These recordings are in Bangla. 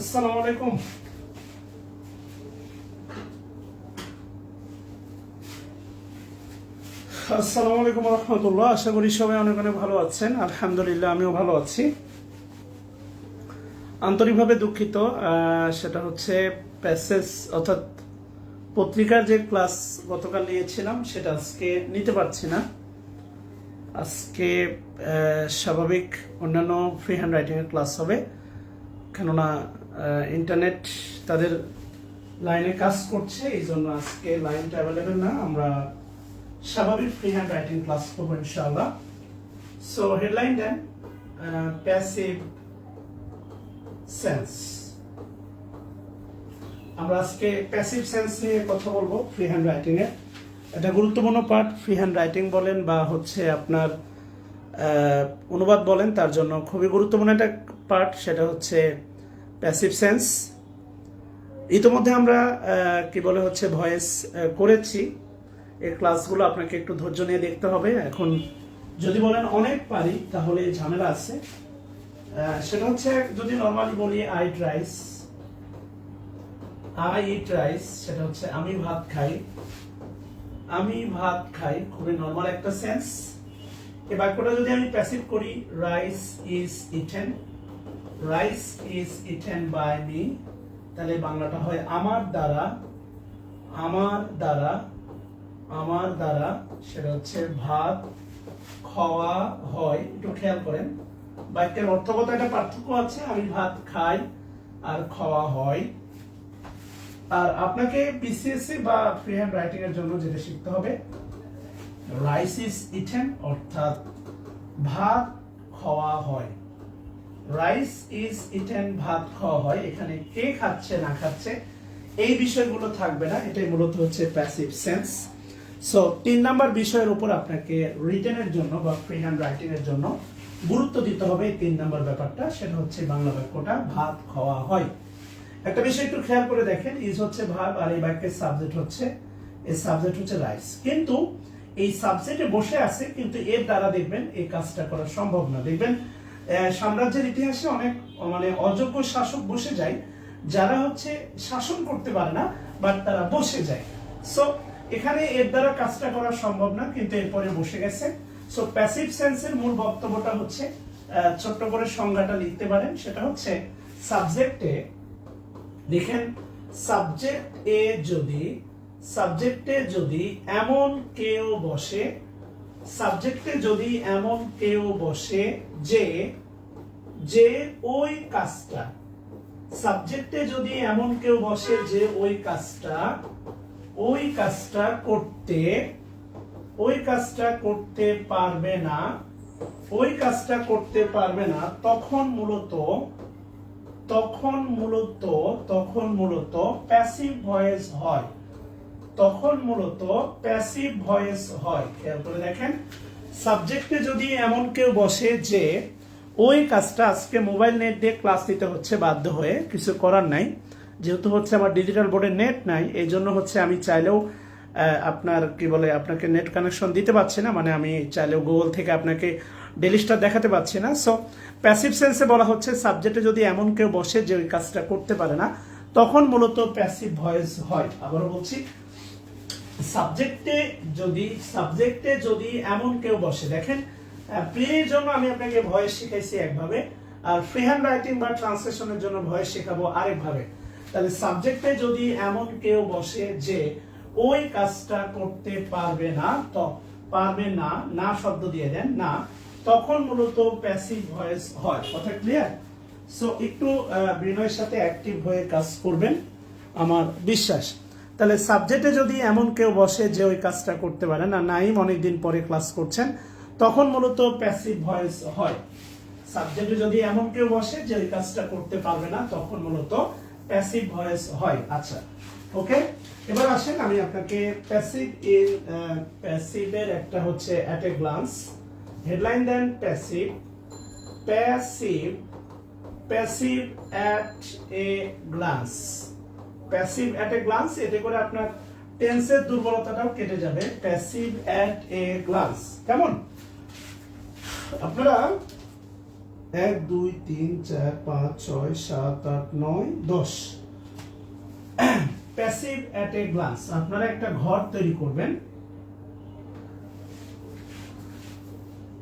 আসসালামু আলাইকুম। আসসালামু আলাইকুম রহমতুল্লাহ। আশা করি সবাই অনেক অনেক ভালো আছেন। আলহামদুলিল্লাহ আমিও ভালো আছি। আন্তরিকভাবে দুঃখিত, সেটা হচ্ছে প্যাসেজ অর্থাৎ পত্রিকার যে ক্লাস গতকাল নিয়েছিলাম সেটা আজকে নিতে পারছি না। আজকে স্বাভাবিক অন্যান্য ফ্রি হ্যান্ড রাইটিংয়ের ক্লাস হবে, কেননা ইন্টারনেট তাদের লাইনে কাজ করছে, এই জন্য আজকে লাইনটা অ্যাভেলেবেল না। আমরা স্বাভাবিক ফ্রি হ্যান্ড রাইটিং ক্লাস করবো ইনশাআল্লাহ। সো হেডলাইন দেন প্যাসিভ সেন্স। আমরা আজকে প্যাসিভ সেন্স নিয়ে কথা বলবো ফ্রি হ্যান্ড রাইটিং এর। এটা গুরুত্বপূর্ণ পার্ট। ফ্রি হ্যান্ড রাইটিং বলেন বা হচ্ছে আপনার অনুবাদ বলেন, তার জন্য খুবই গুরুত্বপূর্ণ একটা পার্ট, সেটা হচ্ছে প্যাসিভ সেন্স। ইতিমধ্যে আমরা কি বলে হচ্ছে ভয়েস করেছি। এই ক্লাসগুলো আপনাকে একটু ধৈর্য নিয়ে দেখতে হবে। এখন যদি বলেন অনেক পারি তাহলে ঝামেলা আছে। সেটা হচ্ছে যদি নর্মালি বলি আই ইট রাইস, সেটা হচ্ছে আমি ভাত খাই। আমি ভাত খাই খুবই নর্মাল একটা সেন্স। এই বাক্যটা যদি আমি প্যাসিভ করি, rice is eaten by me, তাহলে বাংলাটা হয় আমার দ্বারা। সেটা হচ্ছে ভাত খাওয়া হয়। একটু খেয়াল করেন, বাক্যের অর্থগত একটা পার্থক্য আছে। আমি ভাত খাই আর খাওয়া হয়। আর আপনাকে বিসিএসসি বা ফ্রি হ্যান্ড রাইটিং এর জন্য যেটা শিখতে হবে, রাইস ইজ ইটেন অর্থাৎ ভাত খাওয়া হয়। রাইস ইজ ইটেন ভাত খাওয়া হয়। এখানে কে খাচ্ছে না খাচ্ছে এই বিষয়গুলো থাকবে না। এটাই মূলত হচ্ছে প্যাসিভ সেন্স। সো 3 নাম্বার বিষয়ের উপর আপনাকে রিটেনের জন্য বা ফ্রি হ্যান্ড রাইটিং এর জন্য গুরুত্ব দিতে হবে। এই 3 নাম্বার ব্যাপারটা, সেটা হচ্ছে বাংলা বাক্যটা ভাত খাওয়া হয়। একটা বিষয় একটু খেয়াল করে দেখেন, ইজ হচ্ছে ভার্ব আর এই বাক্যের সাবজেক্ট হচ্ছে রাইস। কিন্তু এই সাবজেক্টে বসে আছে, কিন্তু এর দ্বারা দেখবেন এই কাজটা করা সম্ভব না। দেখবেন সাম্রাজ্যের ইতিহাসে অনেক অযোগ্য শাসক বসে যায়, যারা হচ্ছে শাসন করতে পারে না, বাট তারা বসে যায়। সো এখানে এর দ্বারা কাজটা করা সম্ভব না, কিন্তু এরপরে বসে গেছে। সো প্যাসিভ সেন্সের মূল বক্তব্যটা হচ্ছে, ছোট্ট করে সংজ্ঞাটা লিখতে পারেন, সেটা হচ্ছে সাবজেক্টে দেখেন, সাবজেক্টে যদি এমন কেউ বসে, যে ওই কাজটা, সাবজেক্টে যদি এমন কেউ বসে যে ওই কাজটা করতে পারবে না, তখন মূলত প্যাসিভ ভয়েস হয়। খেয়াল করে দেখেন, সাবজেক্টে যদি এমন কেউ বসে যে ওই কাজটা, আজকে মোবাইল নেট দিয়ে ক্লাস নিতে হচ্ছে বাধ্য হয়ে, কিছু করার নাই, যেহেতু হচ্ছে আমার ডিজিটাল বোর্ডে নেট নাই, এই জন্য হচ্ছে আমি চাইলেও আপনাকে নেট কানেকশন দিতে পারছি না, আমি চাইলেও গুগল থেকে আপনাকে ডেলিস্টার দেখাতে পারছি না। সো প্যাসিভ সেন্সে বলা হচ্ছে যদি এমন কেউ বসে যে ওই কাজটা করতে পারে না, তখন মূলত প্যাসিভ ভয়েস হয়। আবারও বলছি, সাবজেক্টে যদি এমন কেউ বসে, দেখেন প্রির জন্য আমি আপনাকে ভয়েস শিখাইছি একভাবে, আর ফ্রি হ্যান্ড রাইটিং বা ট্রান্সলেশনের জন্য ভয়েস শেখাবো আরেকভাবে। তাহলে সাবজেক্টে যদি এমন কেউ বসে যে ওই কাজটা করতে পারবে না শব্দ দিয়ে দেন না, তখন মূলত প্যাসিভ ভয়েস হয়। কথা ক্লিয়ার? সো একটু বিনয়ের সাথে অ্যাক্টিভ হয়ে কাজ করবেন, আমার বিশ্বাস। তাহলে সাবজেক্টে যদি এমন কেউ বসে যে ওই কাজটা করতে পারে না, নাইম অনেকদিন পরে ক্লাস করছেন, তখন মূলত প্যাসিভ ভয়েস হয়। সাবজেক্টে যদি এমন কেউ বসে যে ওই কাজটা করতে পারবে না, তখন মূলত প্যাসিভ ভয়েস হয়। আচ্ছা, ওকে, এবার আসেন আমি আপনাকে প্যাসিভের একটা হচ্ছে অ্যাট এ গ্লান্স হেডলাইন দেন। প্যাসিভ অ্যাট এ গ্লান্স, এতে করে আপনার টেন্সের দুর্বলতাটাও কেটে যাবে। প্যাসিভ অ্যাট এ গ্লান্স কেমন? আপনারা 1 2 3 4 5 6 7 8 9 10 প্যাসিভ অ্যাট এ গ্লান্স। আপনারা একটা ঘর তৈরি করবেন,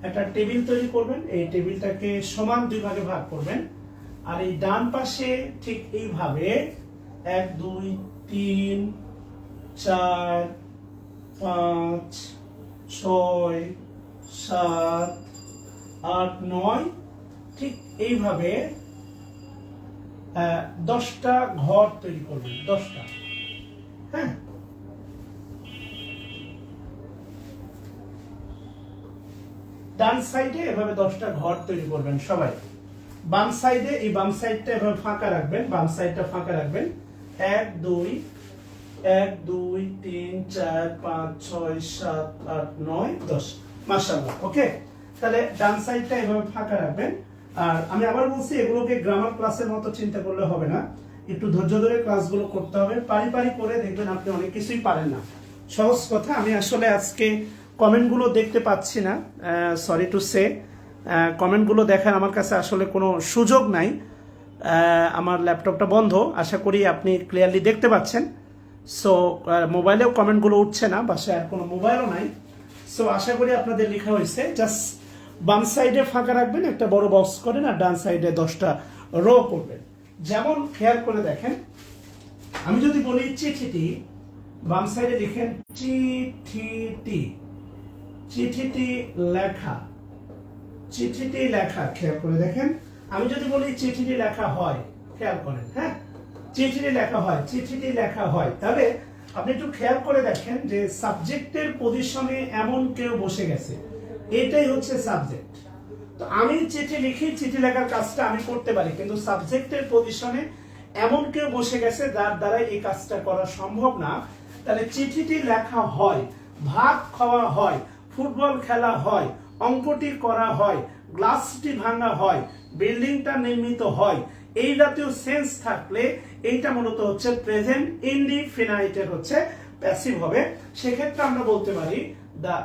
একটা টেবিল তৈরি করবেন, এই টেবিলটাকে সমান দুই ভাগে ভাগ করবেন, আর এই ডান পাশে ঠিক এইভাবে 1 2 3 4 5 6 7 8 9 ঠিক এইভাবে 10টা ঘর তৈরি করবেন, 10টা। হ্যাঁ, ডান সাইডে এভাবে 10টা ঘর তৈরি করবেন সবাই। বাম সাইডে, এই বাম সাইডটা এভাবে ফাঁকা রাখবেন, বাম সাইডটা ফাঁকা রাখবেন। 1 2 1 2 3 4 5 6 7 8 9 10। মাশাআল্লাহ। ওকে, তাহলে ডান সাইডটা এভাবে ফাঁকা রাখবেন। আর আমি আবার বলছি, এগুলোকে গ্রামার ক্লাসের মতো চিন্তা করলে হবে না, একটু ধৈর্য ধরে ক্লাসগুলো করতে হবে। পারি পারি করে দেখবেন আপনি অনেক কিছুই পারেন না। সহজ কথা, আমি আসলে আজকে কমেন্টগুলো দেখতে পাচ্ছি না, সরি টু সে। কমেন্টগুলো দেখার আমার কাছে আসলে কোনো সুযোগ নাই, আমার ল্যাপটপটা বন্ধ। আশা করি আপনি ক্লিয়ারলি দেখতে পাচ্ছেন। সো মোবাইলেও কমেন্টগুলো উঠছে না, বাসায় আর কোনো মোবাইলও নাই। সো আশা করি আপনাদের লেখা হয়েছে। জাস্ট বাম সাইডে ফাঁকা রাখবেন, একটা বড় বক্স করেন, আর ডান সাইডে 10টা রো করবেন। যেমন খেয়াল করে দেখেন, আমি যদি বলি চিঠিটি, বাম সাইডে লিখেন চিঠিটি, চিঠিটি লেখা, চিঠিটি লেখা। খেয়াল করে দেখেন, আমি যদি বলি চিঠিটি লেখা হয়, খেয়াল করেন, হ্যাঁ, চিঠিটি লেখা হয়, চিঠিটি লেখা হয়, তাহলে আপনি একটু খেয়াল করে দেখেন যে সাবজেক্টের পজিশনে এমন কেউ বসে গেছে, এটাই হচ্ছে সাবজেক্ট। তো আমি চিঠি লিখি, চিঠি লেখার কাজটা আমি করতে পারি, কিন্তু সাবজেক্টের পজিশনে এমন কেউ বসে গেছে যার দ্বারা এই কাজটা করা সম্ভব না। তাহলে চিঠিটি লেখা হয়, ভাত খাওয়া হয়, ফুটবল খেলা হয়, অঙ্কটি করা হয়, গ্লাসটি ভাঙা হয়, বিল্ডিংটা নির্মিত হয়, এই জাতীয় সেন্স থাকলে এইটা মূলত হচ্ছে প্রেজেন্ট ইনডিফিনাইটের হচ্ছে প্যাসিভ হবে। সেক্ষেত্রে আমরা বলতে পারি দ্য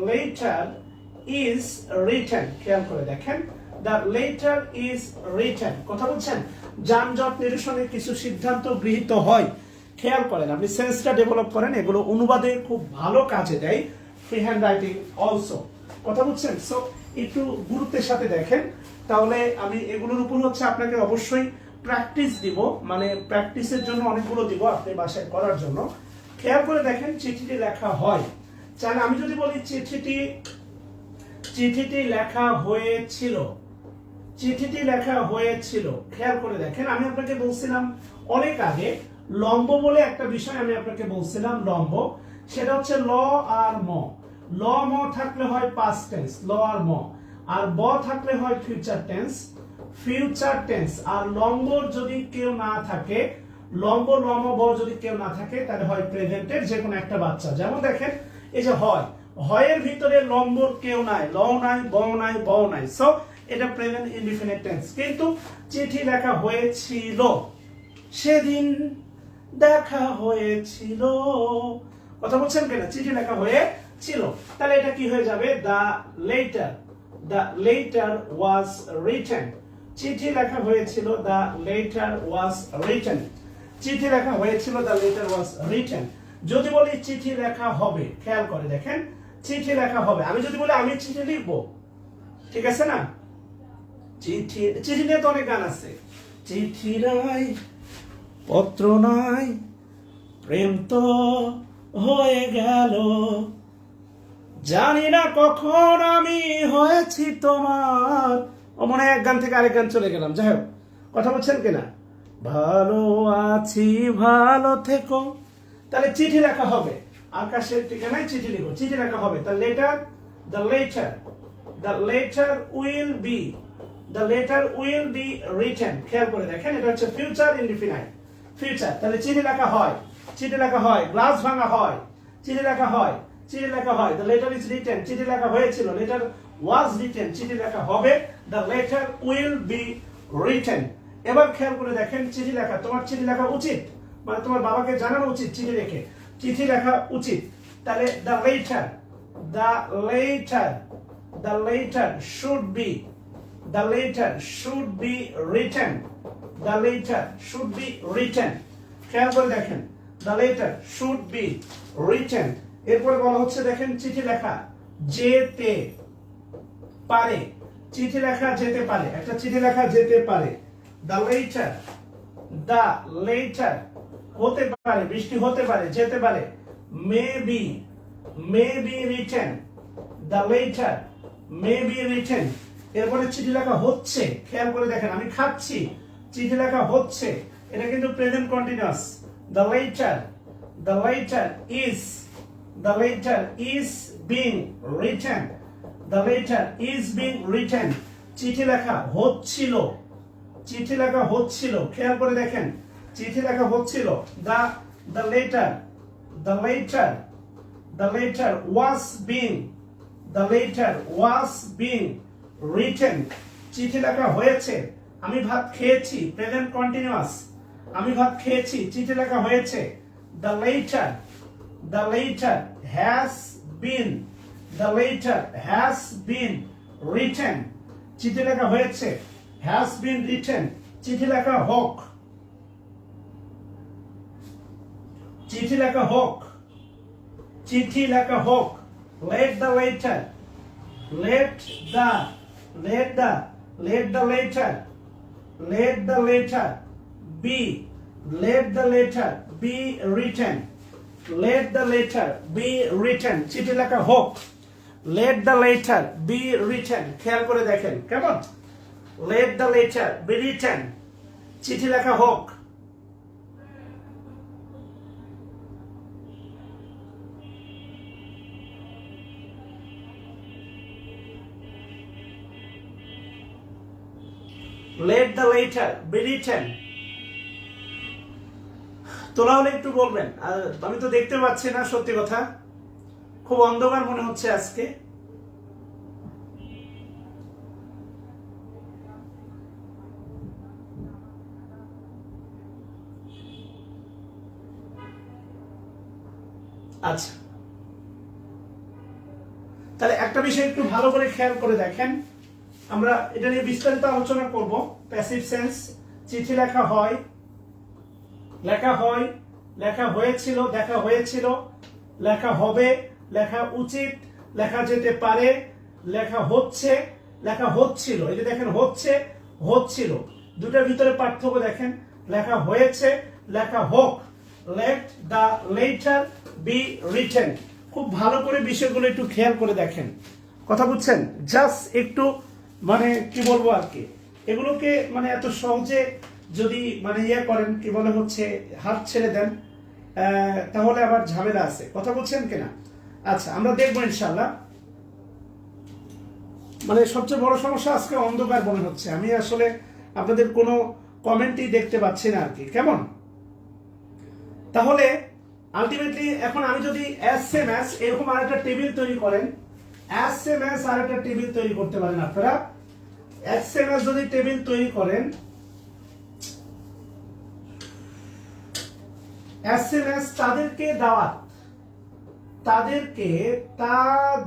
লেটার ইজ রিটেন। খেয়াল করে দেখেন, দ্য লেটার ইজ রিটেন। কথা বলছেন, যানজট নিরসনে কিছু সিদ্ধান্ত গৃহীত হয়। খেয়াল করেন, আপনি সেন্সটা ডেভেলপ করেন, এগুলো অনুবাদে খুব ভালো কাজে দেয়, ফ্রি হ্যান্ড রাইটিং অলসো। কথা বুঝছেন? সো একটু গুরুত্বের সাথে দেখেন, তাহলে আমি এগুলোর উপর হচ্ছে আপনাকে অবশ্যই প্র্যাকটিস দিব, মানে প্র্যাকটিসের জন্য অনেকগুলো দিব আপনি বাসায় করার জন্য। খেয়াল করে দেখেন, চিঠিটি লেখা হয়, চাইলে আমি যদি বলি চিঠিটি লেখা হয়েছিল, চিঠিটি লেখা হয়েছিল। খেয়াল করে দেখেন, আমি আপনাকে বলছিলাম অনেক আগে, লম্ব বলে একটা বিষয় আমি আপনাকে বলছিলাম, লম্ব, সেটা হচ্ছে ল আর ম। ল ম থাকলে হয় পাস্ট টেন্স, ল আর ম, আর ব থাকলে হয় ফিউচার টেন্স, ফিউচার টেন্স। আর লম্বর যদি কেউ না থাকে, লম্ব লম ব যদি কেউ না থাকে, তাহলে হয় প্রেজেন্টের যে কোনো একটা বাচ্চা। যেমন দেখেন, এই যে হয়, হয়ের ভিতরে লম্বর কেউ নাই, ল নাই, ব নাই, ব নাই, সো এটা প্রেজেন্ট ইনডিফিনিট টেন্স। কিন্তু চিঠি লেখা হয়েছিল, সেদিন দেখা হয়েছিল। কথা বলছেন কিনা? চিঠি লেখা হয়েছিল, তাহলে এটা কি হয়ে যাবে? The letter was written. চিঠি লেখা হয়েছিল, দ্য লেটার ওয়াজ রিটেন। চিঠি লেখা হয়েছিল, দ্য লেটার ওয়াজ রিটেন। যদি বলি চিঠি লেখা হবে, খেয়াল করে দেখেন, চিঠি লেখা হবে। আমি যদি বলি আমি চিঠি লিখবো, ঠিক আছে না? চিঠি, চিঠি নিয়ে তো অনেক গান আছে। চিঠি নাই, পত্র নাই, প্রেম তো হয়ে গেল, জানি না কখন আমি হয়েছি তোমার। ও মনে হয় এক গান থেকে আরেক গান চলে গেলাম, যাই হোক। কথা বলছেন কিনা? ভালো আছি, ভালো থেকো। তাহলে চিঠি লেখা হবে, আকাশের ঠিকানায় চিঠি লিখো, চিঠি লেখা হবে। The letter will be written. খেয়াল করে দেখেন, এটা হচ্ছে ফিউচার ইনডিফিনাইট, ফিউচার। তাহলে চিঠি লেখা হয়, চিঠি লেখা হয়, গ্লাস ভাঙা হয়, চিঠি লেখা হয়, চিঠি লেখা হয়। দ্য লেটার ইজ রিটেন, চিঠি লেখা হয়েছিল, লেটার ওয়াজ রিটেন, চিঠি লেখা হবে। The letter will be written. এবার খেয়াল করে দেখেন, চিঠি লেখা, তোমার চিঠি লেখা উচিত, মানে তোমার বাবাকে জানানো উচিত, চিঠি লিখে, চিঠি লেখা উচিত। তাহলে the letter the letter should be, the letter should be written, the letter should be written, খেয়াল করে দেখেন the letter should be written, এরপরে বলা হচ্ছে দেখেন চিঠি লেখা যেতে পারে, চিঠি লেখা যেতে পারে, একটা চিঠি লেখা যেতে পারে, the letter হতে পারে, বৃষ্টি হতে পারে, যেতে পারে, may be written, the letter may be written, এরপরে চিঠি লেখা হচ্ছে, খেয়াল করে দেখেন আমি খাচ্ছি, চিঠি লেখা হচ্ছে, এটা কিন্তু present continuous, the letter is being written, the letter is being written, চিঠি লেখা হচ্ছিল, চিঠি লেখা হচ্ছিল, খেয়াল করে দেখেন চিঠি লেখা হচ্ছিল, the letter was being written, চিঠি লেখা হয়েছে, আমি ভাত খেয়েছি, প্রেজেন্ট কন্টিনিউয়াস, আমি ভাত খেয়েছি, চিঠি লেখা হয়েছে, the letter has been written, চিঠি লেখা হয়েছে, has been written, চিঠি লেখা হোক, চিঠি লেখা হোক, চিঠি লেখা হোক, let the letter be written, let the letter be written, চিঠি লেখা হোক, let the letter be written, খেয়াল করে দেখেন কেমন, let the letter be written, চিঠি লেখা হোক, let the letter be written, তোলা হলে একটু বলবেন, আমি তো দেখতে পাচ্ছি না, সত্যি কথা খুব অন্ধকার মনে হচ্ছে আজকে, আচ্ছা তাহলে একটা বিষয় একটু ভালো করে খেয়াল করে দেখেন, আমরা এটা নিয়ে বিস্তারিত আলোচনা করব, প্যাসিভ সেন্স, চিঠি লেখা হয়, লেখা হয়, লেখা হয়েছিল, দেখা হয়েছিল, লেখা হবে, লেখা উচিত, লেখা যেতে পারে, লেখা হচ্ছে, লেখা হচ্ছিল, এই যে দেখেন হচ্ছে, হচ্ছিল, দুটার ভিতরে পার্থক্য দেখেন, লেখা হয়েছে, লেখা হোক, let the letter be written, খুব ভালো করে বিষয়গুলো একটু খেয়াল করে দেখেন, কথা বুঝছেন, জাস্ট একটু মানে কি বলবো আর কি, এগুলোকে মানে এত সহজে যদি মানে ইয়ে করেন, কি বলে হচ্ছে হাত ছেড়ে দেন, তাহলে আবার ঝামেলা আছে, কথা বলছেন কিনা। আচ্ছা আমরা দেখবো ইনশাআল্লাহ। মানে সবচেয়ে বড় সমস্যা আজকে অন্ধকার মনে হচ্ছে, আমি আসলে আপনাদের কোনো কমেন্টই দেখতে পাচ্ছি না আর কি, কেমন। তাহলে আলটিমেটলি এখন আমি যদি এসএমএস এরকম আরেকটা টেবিল তৈরি করেন, এসএমএস আরেকটা টেবিল তৈরি করতে পারেন আপনারা, এসএমএস যদি টেবিল তৈরি করেন, এসএমএস তাদেরকে দাওয়াত, তাদেরকে দাওয়াত,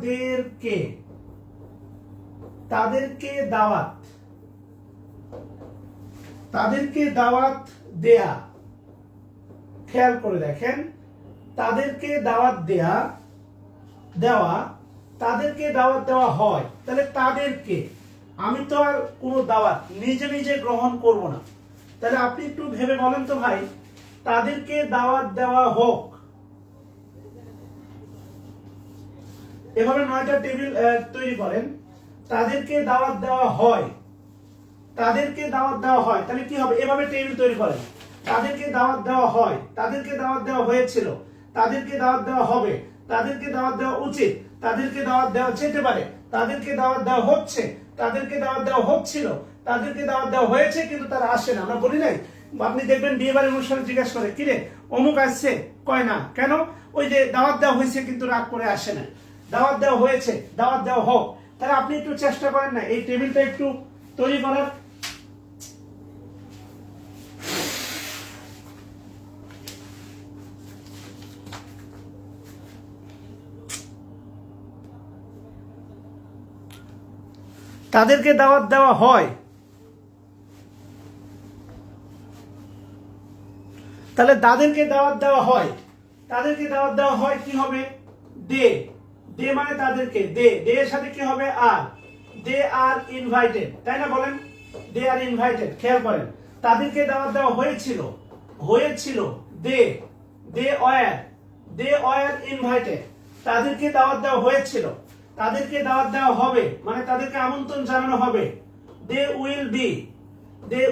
তাদেরকে দাওয়াত দেয়া, খেয়াল করে দেখেন, তাদেরকে দাওয়াত দেওয়া, তাদেরকে দাওয়াত দেওয়া হয়, তাহলে তাদেরকে, আমি তো আর কোনো দাওয়াত নিজে নিজে গ্রহণ করব না, তাহলে আপনি একটু ভেবে বলেন তো ভাই, তাদেরকে দাওয়াত দেওয়া হোক, এভাবে 9টা টেবিল তৈরি করেন, তাদেরকে দাওয়াত দেওয়া হয়, তাদেরকে দাওয়াত দেওয়া হয়, তাহলে কি হবে, এভাবে টেবিল তৈরি করেন, তাদেরকে দাওয়াত দেওয়া হয়, তাদেরকে দাওয়াত দেওয়া হয়েছিল, তাদেরকে দাওয়াত দেওয়া হবে, তাদেরকে দাওয়াত দেওয়া উচিত, তাদেরকে দাওয়াত দেওয়া যেতে পারে, তাদেরকে দাওয়াত দেওয়া হচ্ছে, তাদেরকে দাওয়াত দেওয়া হচ্ছিল, তাদেরকে দাওয়াত দেওয়া হয়েছে কিন্তু তারা আসে না, আমরা বলি নাই, আপনি দেখবেন বিয়ে বাড়ির অনুষ্ঠানে জিজ্ঞাসা করে, কিরে অমুক আসছে, কয় না, কেন, ওই যে দাওয়াত দেওয়া হয়েছে কিন্তু রাগ করে আসে না, দাওয়াত দেওয়া হয়েছে, দাওয়াত দেওয়া হোক, তাহলে আপনি একটু চেষ্টা করেন না এই টেবিলটা একটু তৈরি করার। তাদেরকে দাওয়াত দেওয়া হয়, তাহলে তাদেরকে দাওয়াত দেওয়া হয়, তাদেরকে দাওয়াত দেওয়া হয় কি হবে? দে, দে মানে তাদেরকে, দে, দে এর সাথে কি হবে? আর, দে আর ইনভাইটেড, তাই না? বলেন, দে আর ইনভাইটেড। খেয়াল করেন, তাদেরকে দাওয়াত দেওয়া হয়েছিল, হয়েছিল, দে, দে ওয়ার ইনভাইটেড, তাদেরকে দাওয়াত দেওয়া হয়েছিল, তাদেরকে দাওয়াত দেওয়া হবে মানে তাদেরকে আমন্ত্রণ জানানো হবে। They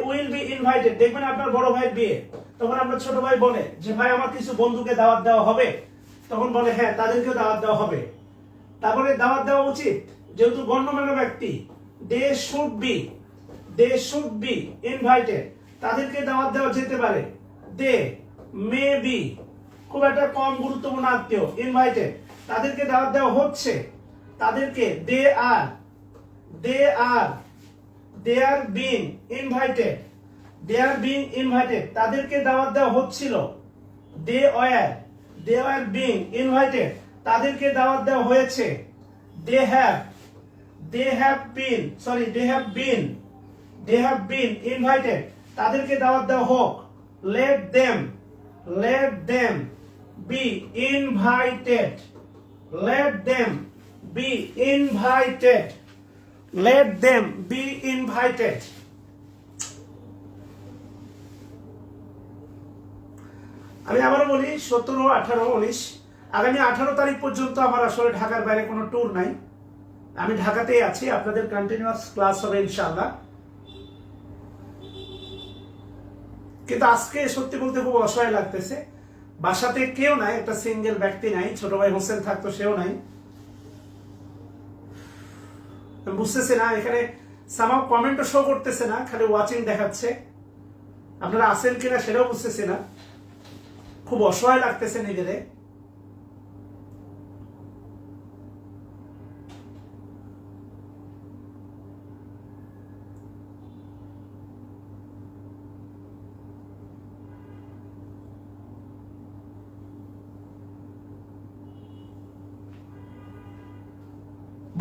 will be invited. দেখবেন আপনার বড় ভাইয়ের বিয়ে, তখন আপনার ছোট ভাই বলে যে ভাই আমার কিছু বন্ধুকে দাওয়াত দেওয়া হবে, তখন বলে হ্যাঁ তাদেরকেও দাওয়াত দেওয়া হবে। তারপরে দাওয়াত দেওয়া উচিত, যেহেতু গণ্যমান্য ব্যক্তি, দে শুড বি ইনভাইটেড, তাদেরকে দাওয়াত দেওয়া যেতে পারে। দে মে বি, খুব একটা কম গুরুত্বপূর্ণ আত্মীয়, ইনভাইটেড, তাদেরকে দাওয়াত দেওয়া হচ্ছে, তাদেরকে দে আর বিং ইনভাইটেড, তাদেরকে দাওয়াত দেওয়া হচ্ছিল। দে ওয়ার বিং ইনভাইটেড, তাদেরকে দাওয়াত দেওয়া হয়েছে। দে হ্যাভ বিন ইনভাইটেড, তাদেরকে দাওয়াত দেওয়া হোক। Let them be invited, let them be invited, আমি আবারও বলি 17, 18, 19 আগামী 18 তারিখ পর্যন্ত আমার আসলে ঢাকার বাইরে কোনো ট্যুর নাই, আমি ঢাকাতেই আছি। আপনাদের কন্টিনিউয়াস ক্লাস হবে ইনশাআল্লাহ। কিন্তু আজকে সত্যি বলতে খুব অসহায় লাগতেছে, বাসাতে কেউ নাই, একটা সিঙ্গেল ব্যক্তি নাই, ছোট ভাই হোসেন থাকতো সেও নাই। বুঝতেছি না, এখানে সামাও কমেন্টও শো করতেছে না, খালি ওয়াচিং দেখাচ্ছে, আপনারা আছেন কিনা সেটাও বুঝতেছি না, খুব অসহায় লাগতেছে নিজেরে।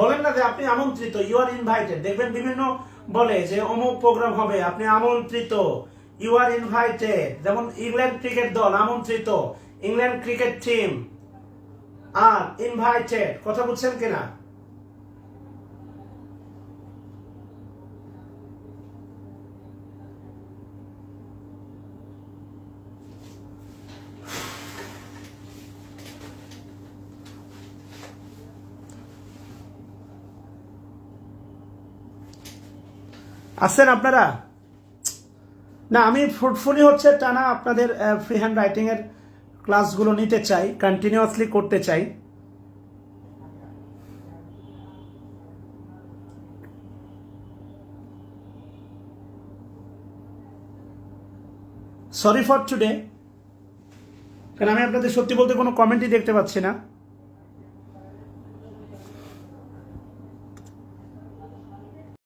বলেন না যে আপনি আমন্ত্রিত, ইউ আর ইনভাইটেড। দেখবেন বিভিন্ন বলে যে অমুক প্রোগ্রাম হবে, আপনি আমন্ত্রিত, ইউ আর ইনভাইটেড। যেমন ইংল্যান্ড ক্রিকেট দল আমন্ত্রিত, England cricket team are invited. কথা বুঝছেন কিনা? আছেন আপনারা? না, আমি ফ্রুটফুলি হচ্ছে টানা আপনাদের ফ্রি হ্যান্ড রাইটিং এর ক্লাসগুলো নিতে চাই, কন্টিনিউয়াসলি করতে চাই। সরি ফর টুডে, কারণ আমি আপনাদের সত্যি বলতে কোনো কমেন্টই দেখতে পাচ্ছি না।